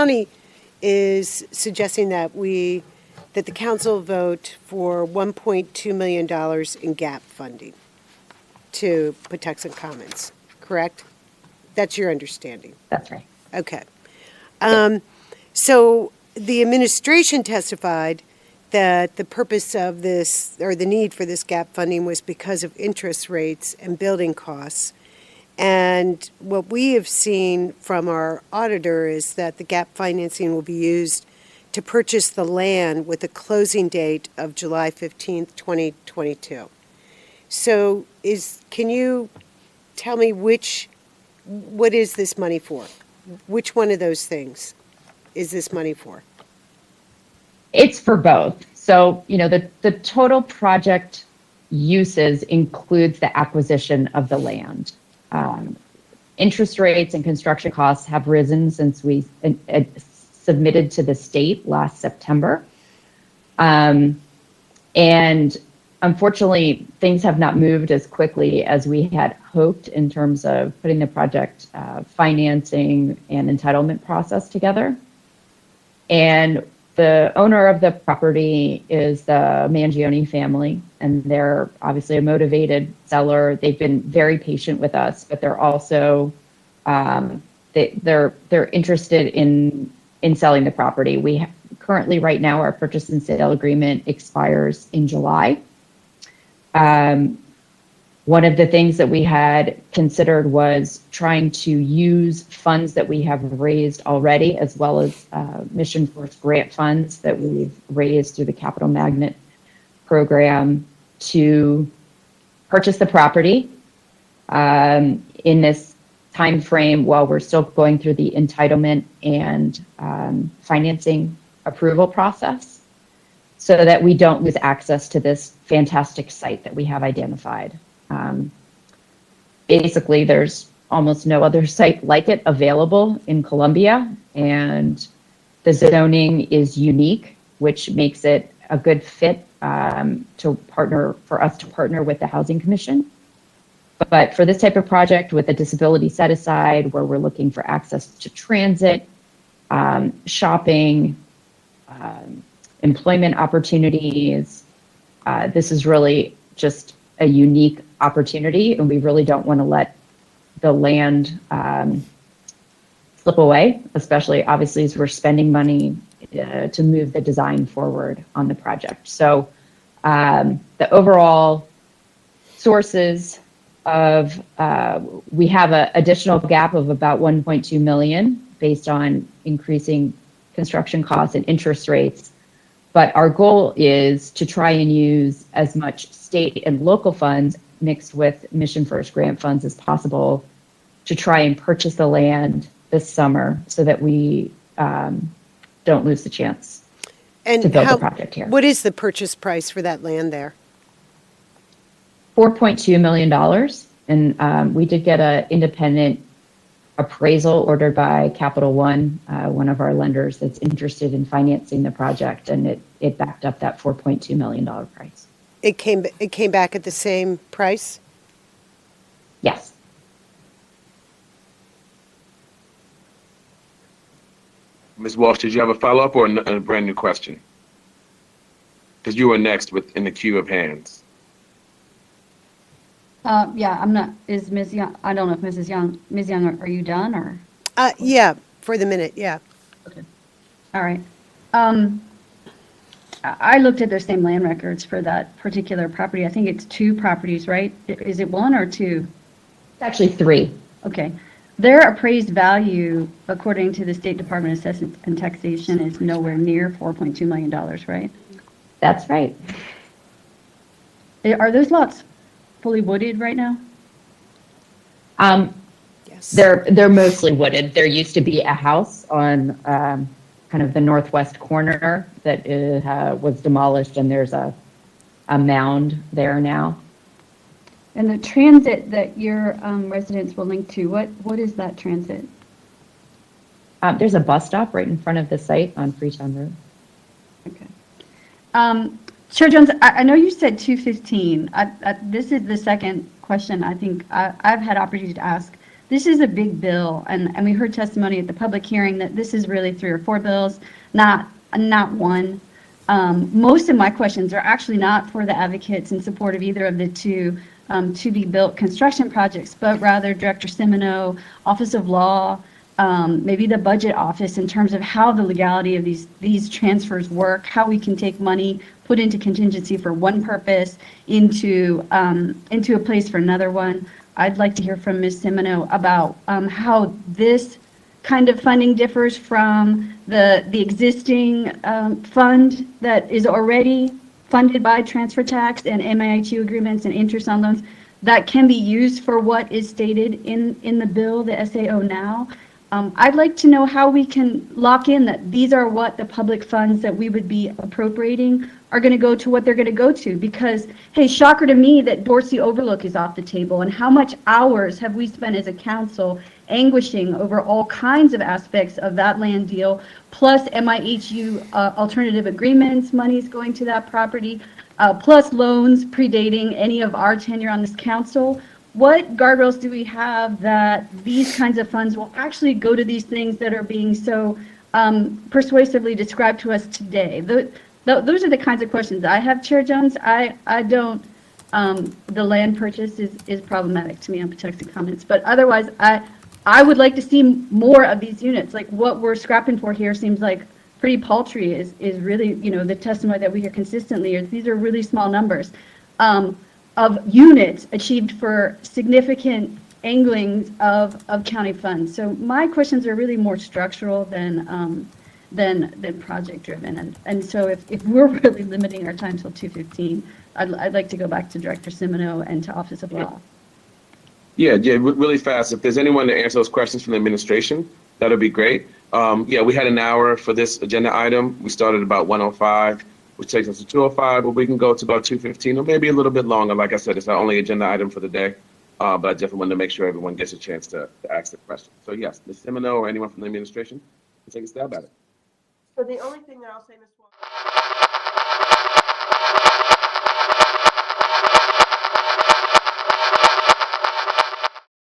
county is suggesting that that the council vote for $1.2 million in gap funding to Patuxent Commons, correct? That's your understanding? That's right. Okay. So the administration testified that the purpose of this, or the need for this gap funding, was because of interest rates and building costs. And what we have seen from our auditor is that the gap financing will be used to purchase the land with a closing date of July 15th, 2022. So can you tell me what is this money for? Which one of those things is this money for? It's for both. So, the total project uses includes the acquisition of the land. Interest rates and construction costs have risen since we submitted to the state last September. And unfortunately, things have not moved as quickly as we had hoped in terms of putting the project financing and entitlement process together. And the owner of the property is the Mangione family, and they're obviously a motivated seller. They've been very patient with us, but they're also they're interested in selling the property. We currently, right now, our purchase and sale agreement expires in July. One of the things that we had considered was trying to use funds that we have raised already, as well as Mission Force grant funds that we've raised through the Capital Magnet program, to purchase the property in this time frame while we're still going through the entitlement and financing approval process, so that we don't lose access to this fantastic site that we have identified. Basically, there's almost no other site like it available in Columbia, and the zoning is unique, which makes it a good fit for us to partner with the Housing Commission. But for this type of project with a disability set aside, where we're looking for access to transit, shopping, employment opportunities, this is really just a unique opportunity, and we really don't want to let the land slip away, especially obviously as we're spending money to move the design forward on the project. So the overall sources of, we have an additional gap of about 1.2 million based on increasing construction costs and interest rates. But our goal is to try and use as much state and local funds mixed with Mission First grant funds as possible to try and purchase the land this summer, so that we don't lose the chance to build the project here. What is the purchase price for that land there? $4.2 million. And we did get an independent appraisal ordered by Capital One, one of our lenders that's interested in financing the project, and it backed up that $4.2 million price. It came back at the same price? Yes. Ms. Walsh, did you have a follow-up or a brand new question? Because you were next in the queue of hands. Yeah, I'm not, is Ms. Young, I don't know if Ms. Young, are you done or? Yeah, for the minute, yeah. Okay. All right. I looked at the same land records for that particular property. I think it's 2 properties, right? Is it 1 or 2? It's actually 3. Okay. Their appraised value, according to the State Department of Assessment and Taxation, is nowhere near $4.2 million, right? That's right. Are those lots fully wooded right now? Yes. They're mostly wooded. There used to be a house on kind of the northwest corner that was demolished, and there's a mound there now. And the transit that your residents will link to, what is that transit? There's a bus stop right in front of the site on Freetown Road. Okay. Chair Jones, I know you said 215. This is the second question I think I've had opportunity to ask this is a big bill, and we heard testimony at the public hearing that this is really 3 or 4 bills, not one. Most of my questions are actually not for the advocates in support of either of the two to-be-built construction projects, but rather Director Semino, Office of Law, maybe the Budget Office, in terms of how the legality of these transfers work, how we can take money, put into contingency for one purpose, into a place for another one. I'd like to hear from Ms. Semino about how this kind of funding differs from the existing fund that is already funded by transfer tax and MIHU agreements and interest on loans that can be used for what is stated in the bill, the SAO now. I'd like to know how we can lock in that these are what the public funds that we would be appropriating are going to go to, what they're going to go to. Because, hey, shocker to me that Dorsey Overlook is off the table, and how much hours have we spent as a council anguishing over all kinds of aspects of that land deal, plus MIHU alternative agreements, monies going to that property, plus loans predating any of our tenure on this council. What guardrails do we have that these kinds of funds will actually go to these things that are being so persuasively described to us today? Those are the kinds of questions I have, Chair Jones. I don't, the land purchase is problematic to me on Patuxent Commons, but otherwise I would like to see more of these units. Like what we're scrapping for here seems like pretty paltry is really, the testimony that we hear consistently is these are really small numbers. Of units achieved for significant anglings of county funds. So my questions are really more structural than project driven. And so if we're really limiting our time till 2:15, I'd like to go back to Director Semino and to Office of Law. Yeah, really fast. If there's anyone to answer those questions from the administration, that would be great. Yeah, we had an hour for this agenda item. We started about 1:05. Which takes us to 2:05, but we can go to about 2:15 or maybe a little bit longer. Like I said, it's our only agenda item for the day, but I definitely wanted to make sure everyone gets a chance to ask the question. So yes, Ms. Semino or anyone from the administration can take a stab at it. So the only thing that I'll say, Ms. Walker,